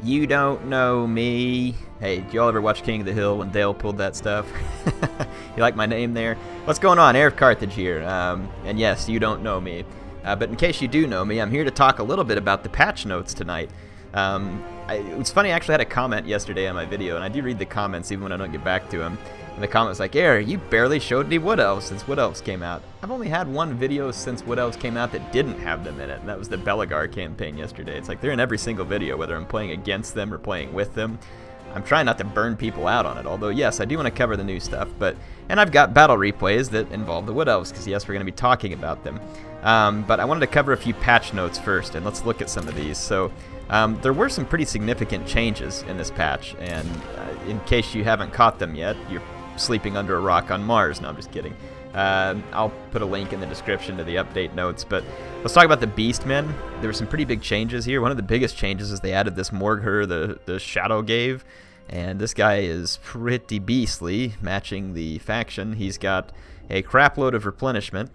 You don't know me. Hey, did y'all ever watch King of the Hill when Dale pulled that stuff? You like my name there? What's going on? HeirofCarthage here. And yes, you don't know me. But in case you do know me, I'm here to talk a little bit about the patch notes tonight. It's funny, I actually had a comment yesterday on my video, and I do read the comments even when I don't get back to them. And the comment was like, Air, you barely showed any Wood Elves since Wood Elves came out. I've only had one video since Wood Elves came out that didn't have them in it, and that was the Belegar campaign yesterday. It's like they're in every single video, whether I'm playing against them or playing with them. I'm trying not to burn people out on it, although yes, I do want to cover the new stuff. And I've got battle replays that involve the Wood Elves, because yes, we're going to be talking about them. But I wanted to cover a few patch notes first, and let's look at some of these. So there were some pretty significant changes in this patch, and in case you haven't caught them yet, you're sleeping under a rock on Mars. No, I'm just kidding. I'll put a link in the description to the update notes, but let's talk about the Beastmen. There were some pretty big changes here. One of the biggest changes is they added this Morgher, the Shadow Gave, and this guy is pretty beastly, matching the faction. He's got a crapload of replenishment.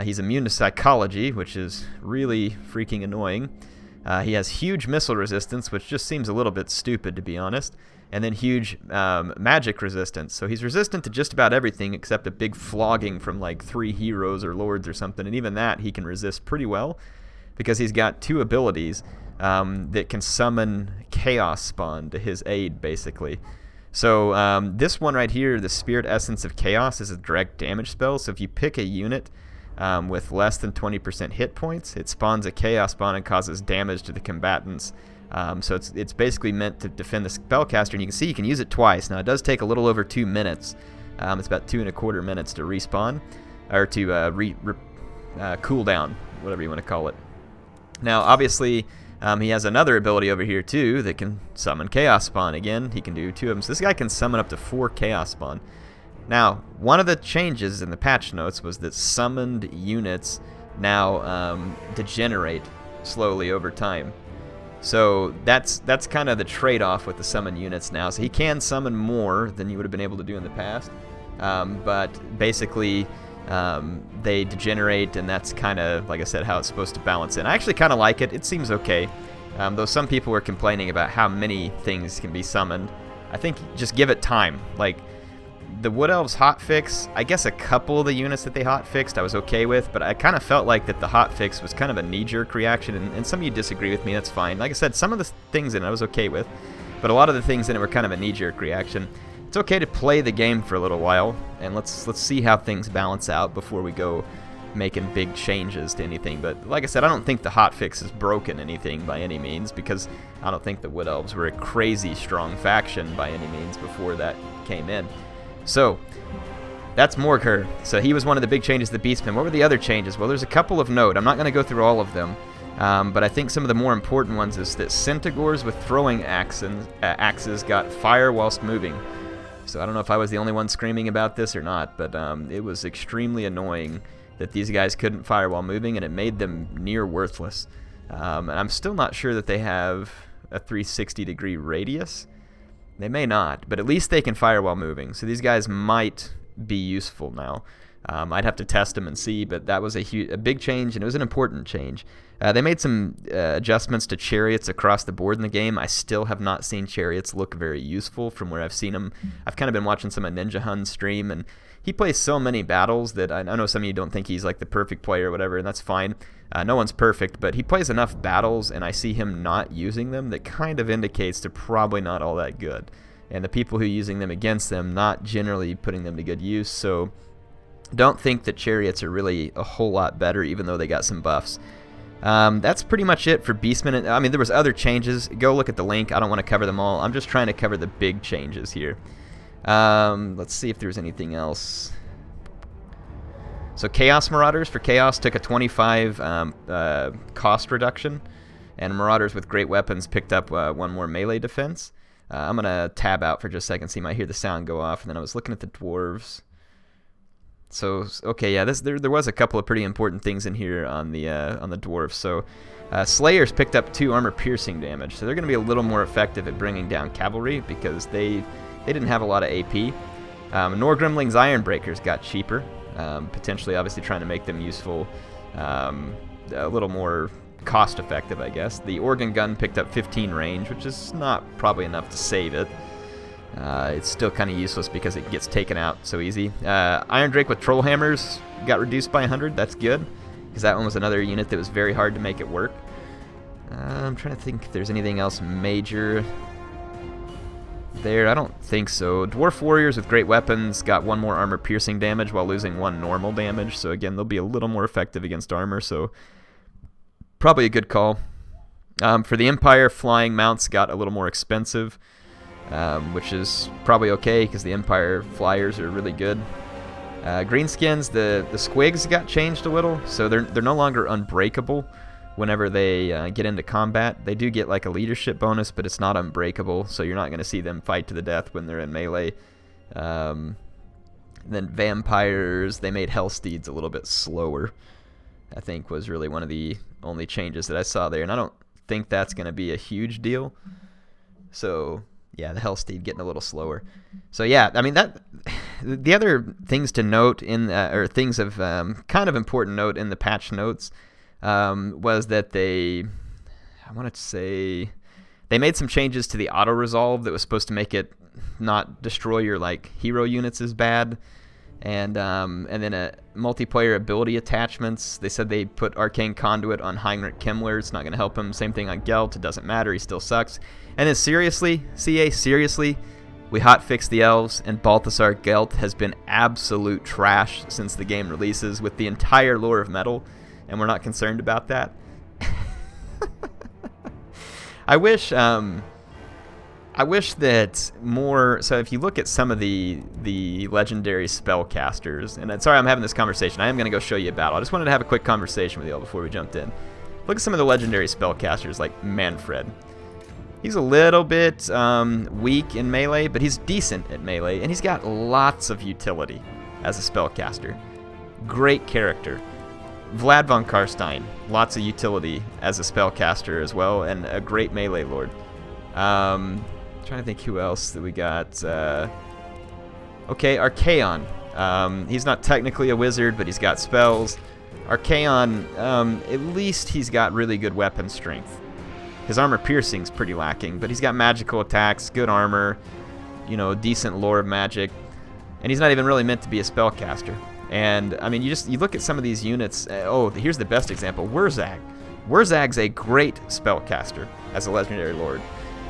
He's immune to psychology, which is really freaking annoying. He has huge missile resistance, which just seems a little bit stupid, to be honest. And then huge magic resistance. So he's resistant to just about everything except a big flogging from like 3 heroes or lords or something. And even that he can resist pretty well because he's got 2 abilities that can summon chaos spawn to his aid, basically. So this one right here, the Spirit Essence of Chaos, is a direct damage spell. So if you pick a unit with less than 20% hit points, it spawns a chaos spawn and causes damage to the combatants. So it's basically meant to defend the spellcaster, and you can see you can use it twice. Now it does take a little over 2 minutes. It's about 2.25 minutes to respawn, or to cool down, whatever you want to call it. Now obviously he has another ability over here too that can summon chaos spawn. Again, he can do 2 of them. So this guy can summon up to 4 chaos spawn. Now one of the changes in the patch notes was that summoned units now degenerate slowly over time. So that's kind of the trade-off with the summon units now. So he can summon more than you would have been able to do in the past, but basically they degenerate, and that's kind of, like I said, how it's supposed to balance in. I actually kind of like it. It seems okay, though some people were complaining about how many things can be summoned. I think just give it time. Like the Wood Elves hotfix, I guess a couple of the units that they hotfixed I was okay with, but I kind of felt like that the hotfix was kind of a knee-jerk reaction, and some of you disagree with me, that's fine. Like I said, some of the things in it I was okay with, but a lot of the things in it were kind of a knee-jerk reaction. It's okay to play the game for a little while, and let's see how things balance out before we go making big changes to anything. But like I said, I don't think the hotfix has broken anything by any means, because I don't think the Wood Elves were a crazy strong faction by any means before that came in. So, that's Morgher. So he was one of the big changes to the Beastmen. What were the other changes? Well, there's a couple of note. I'm not going to go through all of them, but I think some of the more important ones is that Centaurs with throwing axes got fire whilst moving. So I don't know if I was the only one screaming about this or not, but it was extremely annoying that these guys couldn't fire while moving, and it made them near worthless. And I'm still not sure that they have a 360-degree radius. They may not, but at least they can fire while moving. So these guys might be useful now. I'd have to test them and see, but that was a big change, and it was an important change. They made some adjustments to chariots across the board in the game. I still have not seen chariots look very useful from where I've seen them. I've kind of been watching some of Ninja Hun's stream, and he plays so many battles that I know some of you don't think he's like the perfect player or whatever, and that's fine. No one's perfect, but he plays enough battles, and I see him not using them that kind of indicates they're probably not all that good. And the people who are using them against them, not generally putting them to good use. So don't think that chariots are really a whole lot better, even though they got some buffs. That's pretty much it for Beastmen. I mean, there was other changes. Go look at the link. I don't want to cover them all. I'm just trying to cover the big changes here. Let's see if there's anything else. So Chaos Marauders for Chaos took a 25 cost reduction, and Marauders with great weapons picked up 1 more melee defense. I'm going to tab out for just a second so you might hear the sound go off, and then I was looking at the Dwarves. So, okay, yeah, there was a couple of pretty important things in here on the Dwarves. So Slayers picked up 2 armor-piercing damage, so they're going to be a little more effective at bringing down cavalry because they didn't have a lot of AP. Norgrimling's Ironbreakers got cheaper, potentially obviously trying to make them useful, a little more cost effective, I guess. The organ gun picked up 15 range, which is not probably enough to save it. It's still kind of useless because it gets taken out so easy. Iron Drake with troll hammers got reduced by 100. That's good, because that one was another unit that was very hard to make it work. I'm trying to think if there's anything else major there. I don't think so. Dwarf warriors with great weapons got 1 more armor piercing damage while losing 1 normal damage. So again, they'll be a little more effective against armor. So probably a good call. For the Empire, flying mounts got a little more expensive, which is probably okay because the Empire flyers are really good. Greenskins, the squigs got changed a little, so they're no longer unbreakable. Whenever they get into combat, they do get like a leadership bonus, but it's not unbreakable, so you're not going to see them fight to the death when they're in melee. Then vampires, they made Hellsteeds a little bit slower, I think was really one of the only changes that I saw there, and I don't think that's going to be a huge deal. So yeah, the Hellsteed getting a little slower. So yeah, I mean, that the other things to note or things of kind of important note in the patch notes was that they made some changes to the auto resolve that was supposed to make it not destroy your like hero units as bad, and then multiplayer ability attachments. They said they put Arcane Conduit on Heinrich Himmler. It's not going to help him. Same thing on Gelt. It doesn't matter. He still sucks. And then seriously, seriously, we hotfixed the elves, and Balthasar Gelt has been absolute trash since the game releases with the entire lore of Metal. And we're not concerned about that. I wish that more. So if you look at some of the legendary spellcasters, and sorry I'm having this conversation. I am going to go show you a battle. I just wanted to have a quick conversation with you all before we jumped in. Look at some of the legendary spellcasters like Manfred. He's a little bit weak in melee, but he's decent at melee, and he's got lots of utility as a spellcaster. Great character. Vlad von Karstein, lots of utility as a spellcaster as well, and a great melee lord. Trying to think who else that we got. Okay, Archaon. He's not technically a wizard, but he's got spells. Archaon, at least he's got really good weapon strength. His armor piercing's pretty lacking, but he's got magical attacks, good armor, decent lore of magic, and he's not even really meant to be a spellcaster. And I mean, you look at some of these units. Here's the best example: Wurzag. Wurzag's a great spellcaster as a legendary lord.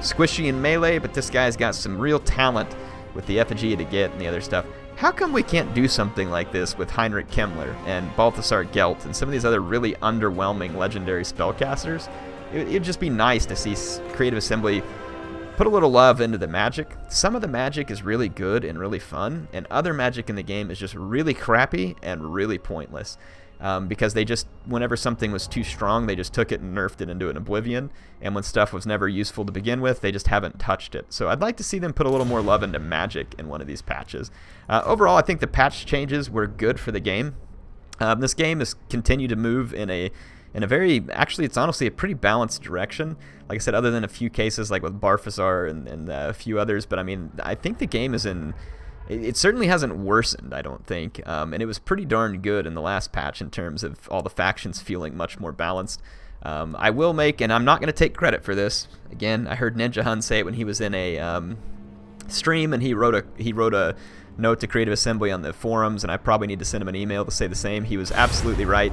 Squishy in melee, but this guy's got some real talent with the effigy to get and the other stuff. How come we can't do something like this with Heinrich Himmler and Balthasar Gelt and some of these other really underwhelming legendary spellcasters? It'd just be nice to see Creative Assembly put a little love into the magic. Some of the magic is really good and really fun, and other magic in the game is just really crappy and really pointless. Because they just, whenever something was too strong, they just took it and nerfed it into an oblivion, and when stuff was never useful to begin with, they just haven't touched it. So I'd like to see them put a little more love into magic in one of these patches. Overall, I think the patch changes were good for the game. This game has continued to move in a very, actually, it's honestly a pretty balanced direction. Like I said, other than a few cases like with Barfazar and a few others, but I mean, I think the game is it certainly hasn't worsened, I don't think, and it was pretty darn good in the last patch in terms of all the factions feeling much more balanced. I will make, and I'm not going to take credit for this, again, I heard Ninja Hun say it when he was in a stream, and he wrote a note to Creative Assembly on the forums, and I probably need to send him an email to say the same. He was absolutely right.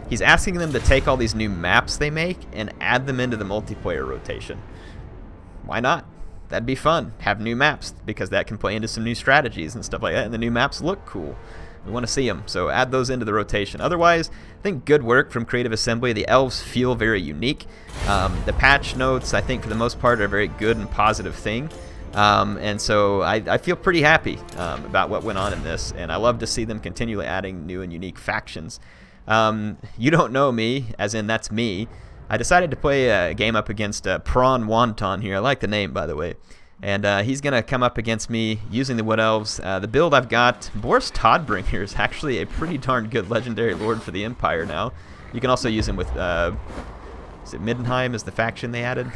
He's asking them to take all these new maps they make and add them into the multiplayer rotation. Why not? That'd be fun. Have new maps, because that can play into some new strategies and stuff like that, and the new maps look cool. We want to see them, so add those into the rotation. Otherwise, I think good work from Creative Assembly. The elves feel very unique. The patch notes, I think, for the most part, are a very good and positive thing. And so I feel pretty happy about what went on in this, and I love to see them continually adding new and unique factions. You don't know me, as in that's me. I decided to play a game up against Prawn Wonton here. I like the name, by the way. And he's going to come up against me using the Wood Elves. The build I've got, Boris Todbringer is actually a pretty darn good legendary lord for the Empire now. You can also use him with, is it Middenheim is the faction they added?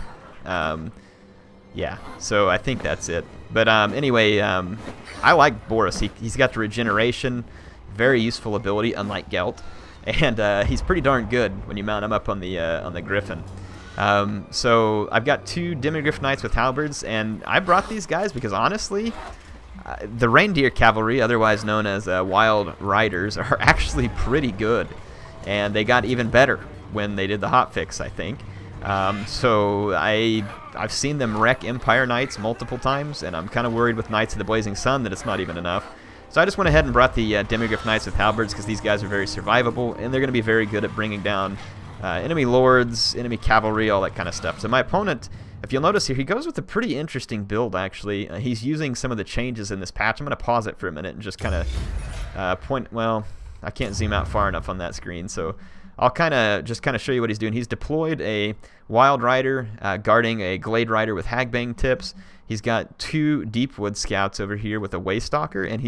Yeah, so I think that's it. But anyway, I like Boris. He's got the regeneration, very useful ability, unlike Gelt. and he's pretty darn good when you mount him up on the Griffin. So I've got 2 Demigryph Knights with halberds, and I brought these guys because honestly, the Reindeer Cavalry, otherwise known as Wild Riders, are actually pretty good, and they got even better when they did the hotfix, I think. So I've seen them wreck Empire Knights multiple times, and I'm kind of worried with Knights of the Blazing Sun that it's not even enough. So I just went ahead and brought the Demigryph Knights with halberds because these guys are very survivable, and they're going to be very good at bringing down enemy lords, enemy cavalry, all that kind of stuff. So my opponent, if you'll notice here, he goes with a pretty interesting build, actually. He's using some of the changes in this patch. I'm going to pause it for a minute and just kind of point. Well, I can't zoom out far enough on that screen, so I'll just show you what he's doing. He's deployed a Wild Rider guarding a Glade Rider with Hagbang tips. He's got 2 Deepwood Scouts over here with a Waystalker, and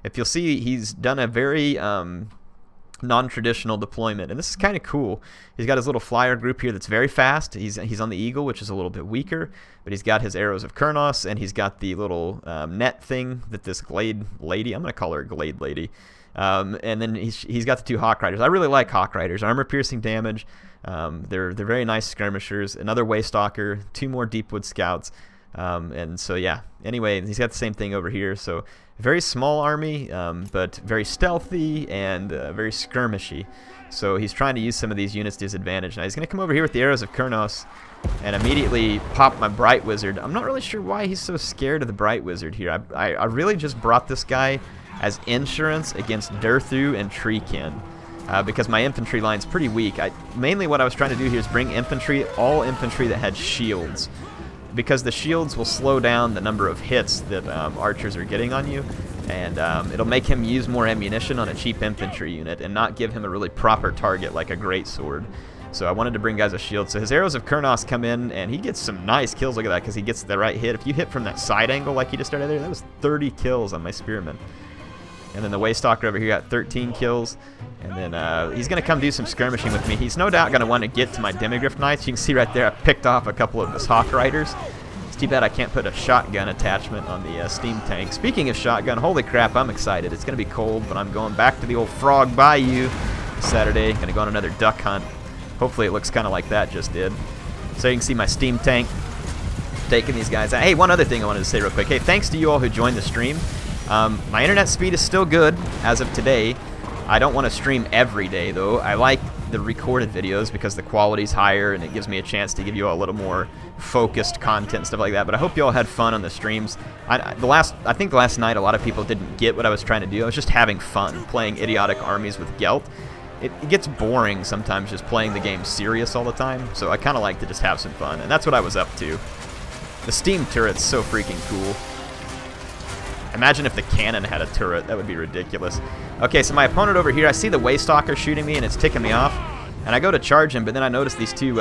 if you'll see, he's done a very non-traditional deployment, and this is kind of cool. He's got his little flyer group here that's very fast. He's on the Eagle, which is a little bit weaker, but he's got his Arrows of Kurnos, and he's got the little net thing that this Glade Lady, I'm going to call her Glade Lady, and then he's got the 2 Hawk Riders. I really like Hawk Riders. Armor-piercing damage. They're very nice skirmishers. Another Waystalker, 2 more Deepwood Scouts. And so, yeah. Anyway, he's got the same thing over here. So, very small army, but very stealthy and very skirmishy. So, he's trying to use some of these units to his advantage. Now, he's going to come over here with the Arrows of Kurnos and immediately pop my Bright Wizard. I'm not really sure why he's so scared of the Bright Wizard here. I really just brought this guy as insurance against Durthu and Treekin. Because my infantry line's pretty weak. Mainly what I was trying to do here is bring all infantry that had shields, because the shields will slow down the number of hits that archers are getting on you, and it'll make him use more ammunition on a cheap infantry unit and not give him a really proper target like a greatsword. So I wanted to bring guys a shield. So his Arrows of Kurnos come in, and he gets some nice kills. Look at that, because he gets the right hit. If you hit from that side angle like he just started there, that was 30 kills on my Spearman. And then the Waystalker over here got 13 kills. And then he's going to come do some skirmishing with me. He's no doubt going to want to get to my Demigryph Knights. You can see right there I picked off a couple of his Hawk Riders. It's too bad I can't put a shotgun attachment on the steam tank. Speaking of shotgun, holy crap, I'm excited. It's going to be cold, but I'm going back to the old Frog Bayou Saturday. Going to go on another duck hunt. Hopefully it looks kind of like that just did. So you can see my steam tank taking these guys out. Hey, one other thing I wanted to say real quick. Hey, thanks to you all who joined the stream. My internet speed is still good as of today. I don't want to stream every day, though. I like the recorded videos because the quality's higher and it gives me a chance to give you all a little more focused content and stuff like that. But I hope you all had fun on the streams. I think last night a lot of people didn't get what I was trying to do. I was just having fun playing idiotic armies with Gelt. It gets boring sometimes just playing the game serious all the time, so I kind of like to just have some fun, and that's what I was up to. The steam turret's so freaking cool. Imagine if the cannon had a turret. That would be ridiculous. Okay, so my opponent over here, I see the Waystalker shooting me, and it's ticking me off. And I go to charge him, but then I notice these two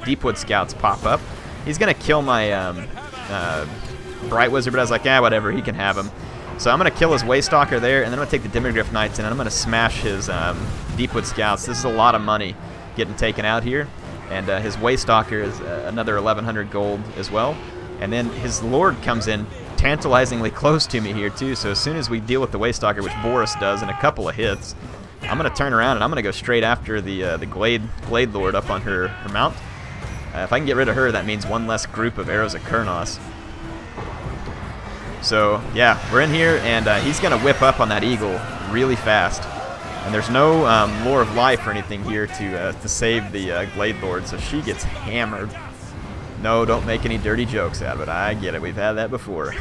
Deepwood Scouts pop up. He's going to kill my Bright Wizard, but I was like, yeah, whatever, he can have him. So I'm going to kill his Waystalker there, and then I'm going to take the Demigryph Knights, and I'm going to smash his Deepwood Scouts. This is a lot of money getting taken out here. And his Waystalker is another 1,100 gold as well. And then his Lord comes in tantalizingly close to me here too, so as soon as we deal with the Waystalker, which Boris does in a couple of hits, I'm going to turn around and I'm going to go straight after the Glade Lord up on her mount. If I can get rid of her, that means one less group of Arrows of Kurnos. So yeah, we're in here, and he's going to whip up on that Eagle really fast. And there's no Lore of Life or anything here to save the Glade Lord, so she gets hammered. No, don't make any dirty jokes out of it. I get it. We've had that before.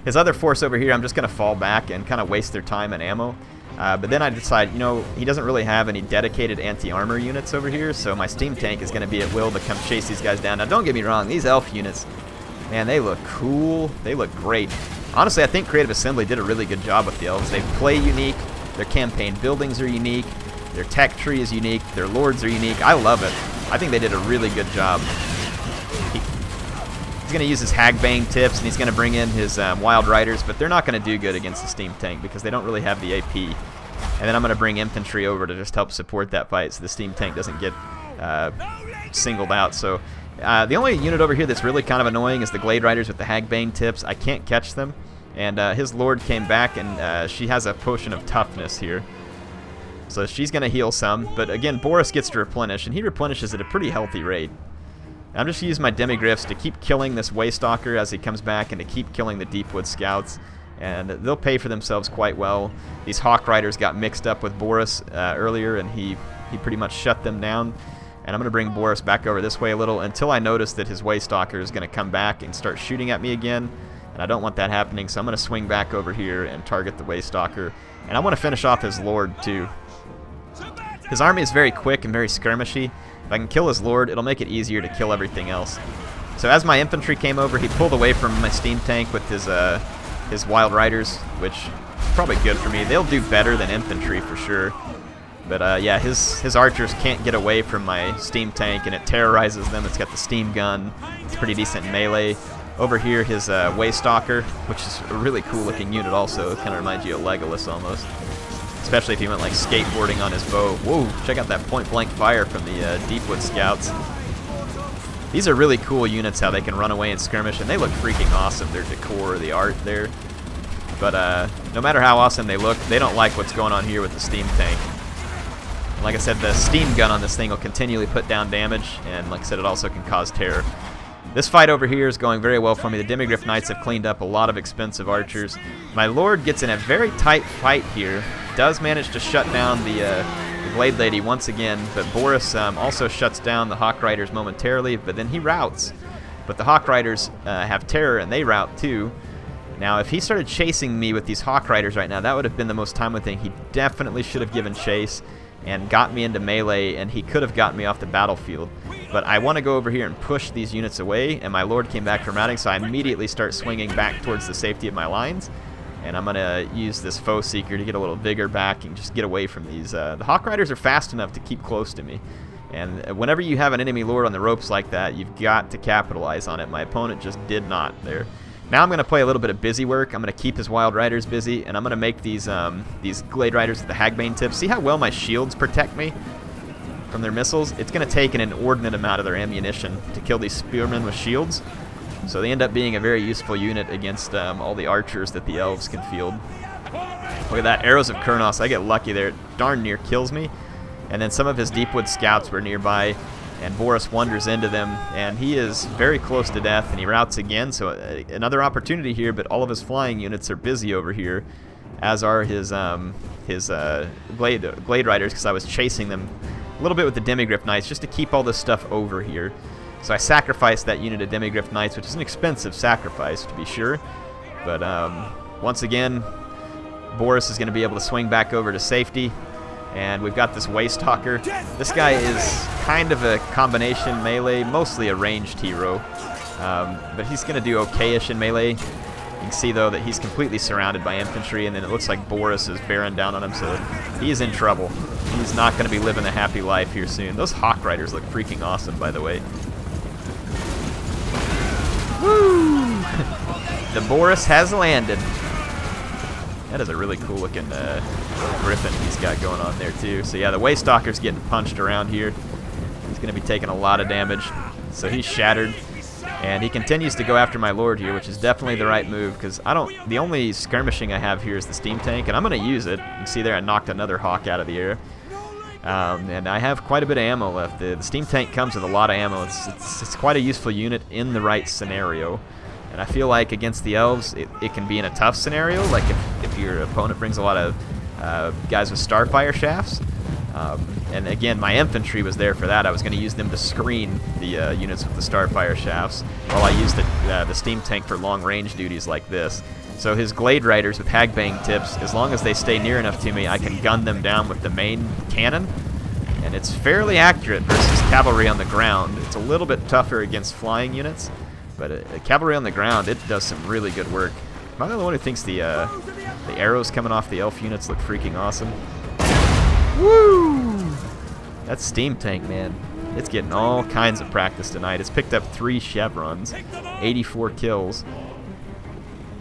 His other force over here, I'm just going to fall back and kind of waste their time and ammo. But then I decide, you know, he doesn't really have any dedicated anti-armor units over here, so my steam tank is going to be at will to come chase these guys down. Now, don't get me wrong. These elf units, man, they look cool. They look great. Honestly, I think Creative Assembly did a really good job with the elves. They play unique. Their campaign buildings are unique. Their tech tree is unique. Their lords are unique. I love it. I think they did a really good job. He's going to use his Hagbang tips, and he's going to bring in his Wild Riders, but they're not going to do good against the steam tank because they don't really have the AP. And then I'm going to bring infantry over to just help support that fight so the steam tank doesn't get singled out. So the only unit over here that's really kind of annoying is the Glade Riders with the Hagbang tips. I can't catch them. And his Lord came back, and she has a potion of toughness here. So she's going to heal some, but again, Boris gets to replenish, and he replenishes at a pretty healthy rate. I'm just going to use my demigryphs to keep killing this Waystalker as he comes back and to keep killing the Deepwood Scouts. And they'll pay for themselves quite well. These Hawk Riders got mixed up with Boris earlier, and he pretty much shut them down. And I'm going to bring Boris back over this way a little until I notice that his Waystalker is going to come back and start shooting at me again. And I don't want that happening, so I'm going to swing back over here and target the Waystalker. And I want to finish off his Lord, too. His army is very quick and very skirmishy. If I can kill his Lord, it'll make it easier to kill everything else. So as my infantry came over, he pulled away from my steam tank with his Wild Riders, which is probably good for me. They'll do better than infantry for sure. But yeah, his archers can't get away from my steam tank, and it terrorizes them. It's got the steam gun. It's pretty decent melee. Over here, his Waystalker, which is a really cool looking unit also. It kind of reminds you of Legolas almost. Especially if he went like skateboarding on his bow. Whoa, check out that point blank fire from the Deepwood Scouts. These are really cool units, how they can run away and skirmish, and they look freaking awesome. Their decor, the art there. But no matter how awesome they look, they don't like what's going on here with the steam tank. Like I said, the steam gun on this thing will continually put down damage, and like I said, it also can cause terror. This fight over here is going very well for me. The Demigryph Knights have cleaned up a lot of expensive archers. My Lord gets in a very tight fight here. Does manage to shut down the Blade Lady once again, but Boris also shuts down the Hawk Riders momentarily, but then he routs. But the Hawk Riders have terror, and they rout too. Now, if he started chasing me with these Hawk Riders right now, that would have been the most timely thing. He definitely should have given chase and got me into melee, and he could have gotten me off the battlefield. But I want to go over here and push these units away, and my Lord came back from routing, so I immediately start swinging back towards the safety of my lines. And I'm going to use this Foe Seeker to get a little vigor back and just get away from these. The Hawk Riders are fast enough to keep close to me. And whenever you have an enemy Lord on the ropes like that, you've got to capitalize on it. My opponent just did not there. Now I'm going to play a little bit of busy work. I'm going to keep his Wild Riders busy, and I'm going to make these Glade Riders with the Hagbane tips. See how well my shields protect me from their missiles? It's going to take an inordinate amount of their ammunition to kill these Spearmen with shields. So they end up being a very useful unit against all the archers that the Elves can field. Look at that, Arrows of Kurnos. I get lucky there. It darn near kills me. And then some of his Deepwood Scouts were nearby, and Boris wanders into them, and he is very close to death, and he routs again. So another opportunity here, but all of his flying units are busy over here, as are his Glade Riders, because I was chasing them a little bit with the Demigryph Knights just to keep all this stuff over here. So I sacrificed that unit of Demigryph Knights, which is an expensive sacrifice, to be sure. But once again, Boris is going to be able to swing back over to safety. And we've got this Waystalker. This guy is kind of a combination melee, mostly a ranged hero. But he's going to do okay-ish in melee. You can see, though, that he's completely surrounded by infantry, and then it looks like Boris is bearing down on him, so he is in trouble. He's not going to be living a happy life here soon. Those Hawk Riders look freaking awesome, by the way. Woo! The Boris has landed. That is a really cool looking griffin he's got going on there too. So yeah, the Waystalker's getting punched around here. He's going to be taking a lot of damage. So he's shattered. And he continues to go after my Lord here, which is definitely the right move, because the only skirmishing I have here is the steam tank, and I'm going to use it. You can see there I knocked another Hawk out of the air. And I have quite a bit of ammo left. The steam tank comes with a lot of ammo. It's quite a useful unit in the right scenario. And I feel like against the Elves, it can be in a tough scenario, like if your opponent brings a lot of guys with Starfire shafts. And again, my infantry was there for that. I was going to use them to screen the units with the Starfire shafts, while I used the steam tank for long-range duties like this. So his Glade Riders with Hagbane tips, as long as they stay near enough to me, I can gun them down with the main cannon. And it's fairly accurate versus cavalry on the ground. It's a little bit tougher against flying units. But cavalry on the ground, it does some really good work. Am I the only one who thinks the arrows coming off the elf units look freaking awesome? Woo! That steam tank, man. It's getting all kinds of practice tonight. It's picked up 3 chevrons, 84 kills.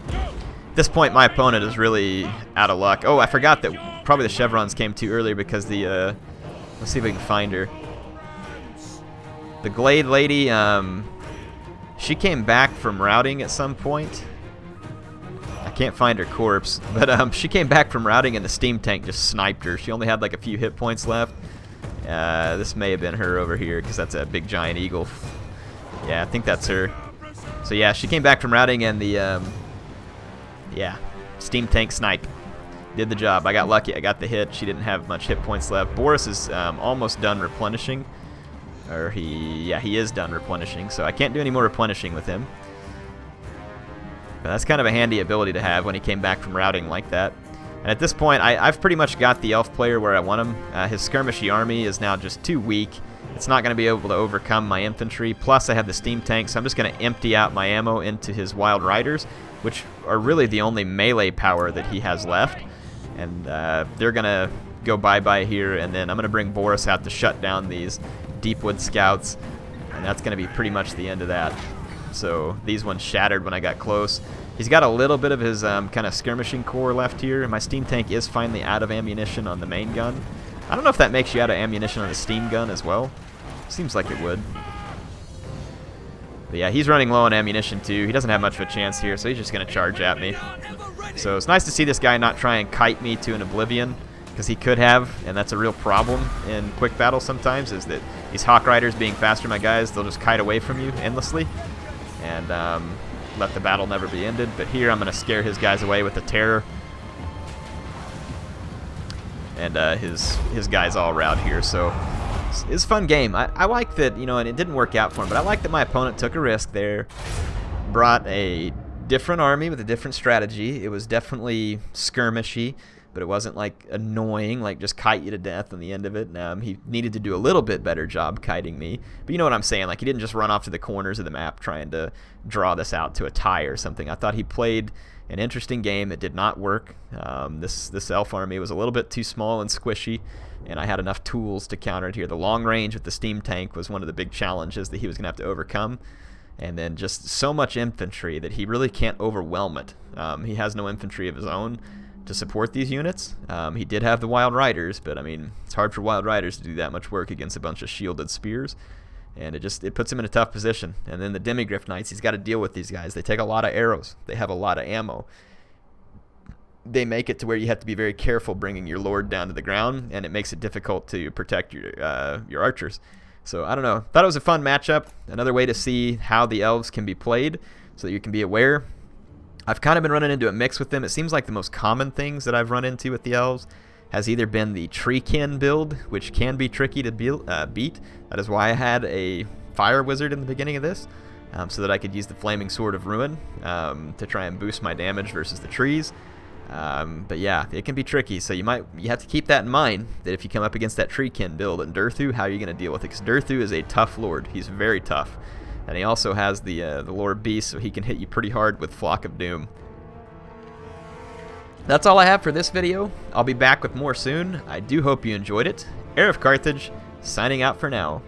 At this point, my opponent is really out of luck. Oh, I forgot that probably the chevrons came too early because the... let's see if we can find her. The Glade Lady, she came back from routing at some point. I Can't find her corpse. But she came back from routing and the steam tank just sniped her. She only had like a few hit points left. This may have been her over here because that's a big giant eagle. Yeah, I think that's her. So yeah, she came back from routing and the yeah, steam tank snipe did the job. I got lucky. I got the hit. She didn't have much hit points left. Boris is almost done replenishing. Or he is done replenishing, so I can't do any more replenishing with him. But that's kind of a handy ability to have when he came back from routing like that. And at this point, I've pretty much got the elf player where I want him. His skirmishy army is now just too weak. It's not going to be able to overcome my infantry. Plus, I have the steam tank, so I'm just going to empty out my ammo into his wild riders, which are really the only melee power that he has left. And they're going to go bye-bye here, and then I'm going to bring Boris out to shut down these Deepwood scouts, and that's going to be pretty much the end of that. So these ones shattered when I got close. He's got a little bit of his kind of skirmishing core left here. My steam tank is finally out of ammunition on the main gun. I don't know if that makes you out of ammunition on the steam gun as well. Seems like it would. But yeah, he's running low on ammunition too. He doesn't have much of a chance here, so he's just going to charge at me. So it's nice to see this guy not try and kite me to an oblivion, because he could have, and that's a real problem in quick battle sometimes, is that these Hawk Riders being faster than my guys, they'll just kite away from you endlessly and let the battle never be ended. But here I'm going to scare his guys away with the terror. And his guys all rout here, so it's a fun game. I like that, you know, and it didn't work out for him, but I like that my opponent took a risk there, brought a different army with a different strategy. It was definitely skirmishy, but it wasn't like annoying, like just kite you to death on the end of it. He needed to do a little bit better job kiting me, but you know what I'm saying, like he didn't just run off to the corners of the map trying to draw this out to a tie or something. I thought he played an interesting game. It did not work. This elf army was a little bit too small and squishy, and I had enough tools to counter it here. The long range with the steam tank was one of the big challenges that he was going to have to overcome, and then just so much infantry that he really can't overwhelm it. He has no infantry of his own to support these units. He did have the Wild Riders, but I mean, it's hard for Wild Riders to do that much work against a bunch of shielded spears, and it puts him in a tough position. And then the Demigryph Knights, he's got to deal with these guys. They take a lot of arrows. They have a lot of ammo. They make it to where you have to be very careful bringing your lord down to the ground, and it makes it difficult to protect your archers. So I don't know. Thought it was a fun matchup. Another way to see how the elves can be played, so that you can be aware. I've kind of been running into a mix with them. It seems like the most common things that I've run into with the elves has either been the treekin build, which can be tricky to beat. That is why I had a fire wizard in the beginning of this, so that I could use the flaming sword of ruin to try and boost my damage versus the trees. But yeah, it can be tricky, so you have to keep that in mind, that if you come up against that treekin build in Durthu, how are you going to deal with it? Because Durthu is a tough lord. He's very tough. And he also has the Lord Beast, so he can hit you pretty hard with Flock of Doom. That's all I have for this video. I'll be back with more soon. I do hope you enjoyed it. HeirofCarthage, signing out for now.